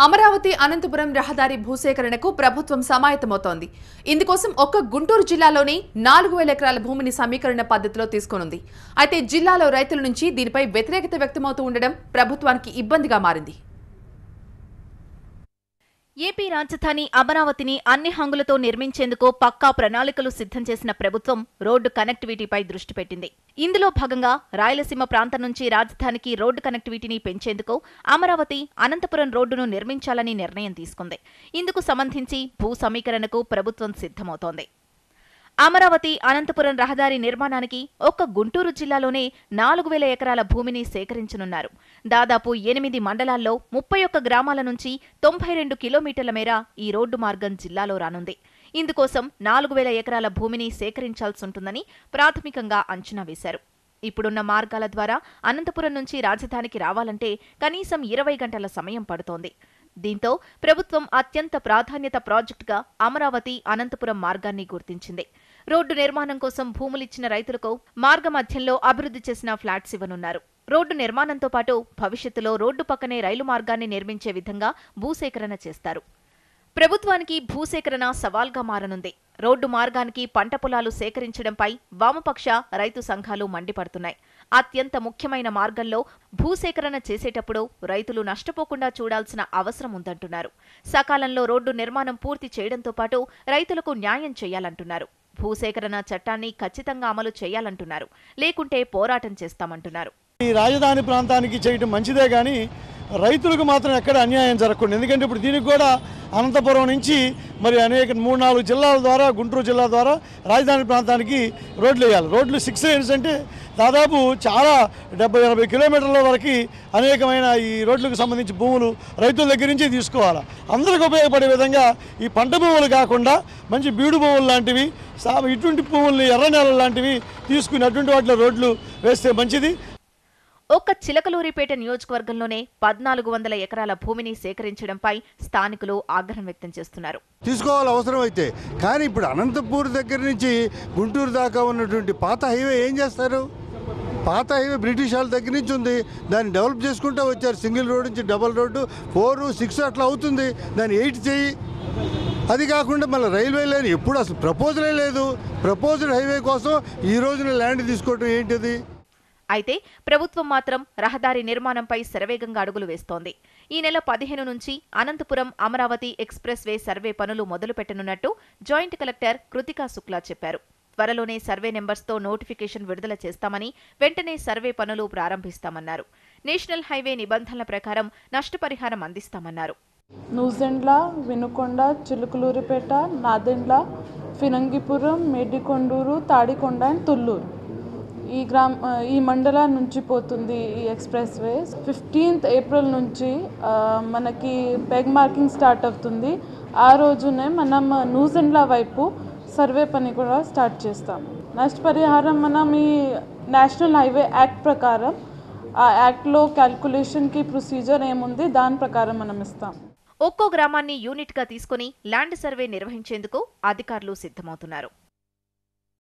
అమరావతి అనంతపురం రహదారి భూసేకరణకు ప్రభుత్వం సమాయత్తమవుతోంది. ఇందుకోసం ఒక్క గుంటూరు జిల్లాలోనే 4000 ఎకరాల భూమిని సమీకరణ పద్ధతిలో తీసుకోనుంది. అయితే జిల్లాలో రైతుల నుంచి దీనిపై వ్యతిరేకత వ్యక్తమవుతూ ఉండడం ప్రభుత్వానికి ఇబ్బందిగా మారింది. ఏపీ రాజధాని అమరావతిని అన్ని హంగులతో నిర్మించేందుకు పక్కా ప్రణాళికలు సిద్ధం చేసిన ప్రభుత్వం రోడ్డు కనెక్టివిటీపై దృష్టి పెట్టింది. ఇందులో భాగంగా రాయలసీమ ప్రాంతం నుంచి రాజధానికి రోడ్డు కనెక్టివిటీని పెంచేందుకు అమరావతి అనంతపురం రోడ్డును నిర్మించాలని నిర్ణయం తీసుకుంది. ఇందుకు సంబంధించి భూ సమీకరణకు ప్రభుత్వం సిద్ధమవుతోంది. అమరావతి అనంతపురం రహదారి నిర్మాణానికి ఒక్క గుంటూరు జిల్లాలోనే 4000 ఎకరాల భూమిని సేకరించనున్నారు. దాదాపు 8 మండలాల్లో 31 గ్రామాల నుంచి 92 కిలోమీటర్ల మేర ఈ రోడ్డు మార్గం జిల్లాలో రానుంది. ఇందుకోసం 4000 ఎకరాల భూమిని సేకరించాల్సుంటుందని ప్రాథమికంగా అంచనా వేశారు. ఇప్పుడున్న మార్గాల ద్వారా అనంతపురం నుంచి రాజధానికి రావాలంటే కనీసం 20 గంటల సమయం పడుతోంది. దీంతో ప్రభుత్వం అత్యంత ప్రాధాన్యత ప్రాజెక్టుగా అమరావతి అనంతపురం మార్గాన్ని గుర్తించింది. రోడ్డు నిర్మాణం కోసం భూములిచ్చిన రైతులకు మార్గ మధ్యంలో అభివృద్ధి చేసిన ఫ్లాట్స్ ఇవ్వనున్నారు. రోడ్డు నిర్మాణంతో పాటు భవిష్యత్తులో రోడ్డు పక్కనే రైలు మార్గాన్ని నిర్మించే విధంగా భూసేకరణ చేస్తారు. ప్రభుత్వానికి భూసేకరణ సవాల్గా మారనుంది. రోడ్డు మార్గానికి పంట పొలాలు సేకరించడంపై వామపక్ష రైతు సంఘాలు మండిపడుతున్నాయి. అత్యంత ముఖ్యమైన మార్గంలో భూసేకరణ చేసేటప్పుడు రైతులు నష్టపోకుండా చూడాల్సిన అవసరం ఉందంటున్నారు. సకాలంలో రోడ్డు నిర్మాణం పూర్తి చేయడంతో పాటు రైతులకు న్యాయం చేయాలంటున్నారు. భూసేకరణ చట్టాన్ని ఖచ్చితంగా అమలు చేయాలంటున్నారు. లేకుంటే పోరాటం చేస్తామంటున్నారు. ఈ రాజధాని ప్రాంతానికి చేయడం మంచిదే కానీ రైతులకు మాత్రం ఎక్కడ అన్యాయం జరగకుండా, ఎందుకంటే ఇప్పుడు దీనికి కూడా అనంతపురం నుంచి మరి అనేక 3-4 జిల్లాల ద్వారా గుంటూరు జిల్లా ద్వారా రాజధాని ప్రాంతానికి రోడ్లు వేయాలి. రోడ్లు 6 లేన్స్ అంటే దాదాపు చాలా 70-80 కిలోమీటర్ల వరకు అనేకమైన ఈ రోడ్లకు సంబంధించి భూములు రైతుల దగ్గర నుంచి తీసుకోవాలి. అందరికి ఉపయోగపడే విధంగా ఈ పంట భూములు కాకుండా మంచి బీడు భూములు లాంటివి, ఇటువంటి భూముల్ని ఎర్ర నేలలు లాంటివి తీసుకుని అటువంటి వాటిలో రోడ్లు వేస్తే మంచిది. ఒక్క చిలకలూరిపేట నియోజకవర్గంలోనే 1400 ఎకరాల భూమిని సేకరించడంపై స్థానికులు ఆగ్రహం వ్యక్తం చేస్తున్నారు. తీసుకోవాలి అవసరం అయితే, కానీ ఇప్పుడు అనంతపూర్ దగ్గర నుంచి గుంటూరు దాకా ఉన్నటువంటి పాత హైవే ఏం చేస్తారు? పాత హైవే బ్రిటిష్ వాళ్ళ దగ్గర నుంచి ఉంది. దాన్ని డెవలప్ చేసుకుంటూ వచ్చారు. సింగిల్ రోడ్ నుంచి డబల్ రోడ్డు 4, 6 అట్లా అవుతుంది. దాన్ని 8 చేయి. అది కాకుండా మళ్ళీ రైల్వే లైన్ ఎప్పుడు అసలు ప్రపోజలే లేదు. ప్రపోజ్డ్ హైవే కోసం ఈ రోజున ల్యాండ్ తీసుకోవడం ఏంటిది? అయితే ప్రభుత్వం మాత్రం రహదారి నిర్మాణంపై శరవేగంగా అడుగులు వేస్తోంది. ఈ నెల 15 నుంచి Anantapuram Amaravati expressway survey పనులు మొదలుపెట్టనున్నట్టు జాయింట్ కలెక్టర్ కృతికా శుక్లా చెప్పారు. త్వరలోనే సర్వే నెంబర్స్తో నోటిఫికేషన్ విడుదల చేస్తామని, వెంటనే సర్వే పనులు ప్రారంభిస్తామన్నారు. నేషనల్ హైవే నిబంధనల ప్రకారం నష్టపరిహారం అందిస్తామన్నారు. నూజెండ్ల, వినుకొండ, చిలుకలూరిపేట, నాదెండ్ల, ఫిరంగిపురం, మేడికొండూరు, తాడికొండ అండ్ తుళ్ళూరు ఈ మండలం నుంచి పోతుంది ఈ ఎక్స్ప్రెస్ వే. 15th ఏప్రిల్ నుంచి మనకి పెగ్ మార్కింగ్ స్టార్ట్ అవుతుంది. ఆ రోజునే మనం నూజెండ్ల వైపు సర్వే పని కూడా స్టార్ట్ చేస్తాం. నష్టపరిహారం మనం ఈ నేషనల్ హైవే యాక్ట్ ప్రకారం, ఆ యాక్ట్లో క్యాల్కులేషన్కి ప్రొసీజర్ ఏముంది దాని ప్రకారం మనం ఇస్తాం. ఒక్కో గ్రామాన్ని యూనిట్గా తీసుకుని ల్యాండ్ సర్వే నిర్వహించేందుకు అధికారులు సిద్ధమవుతున్నారు.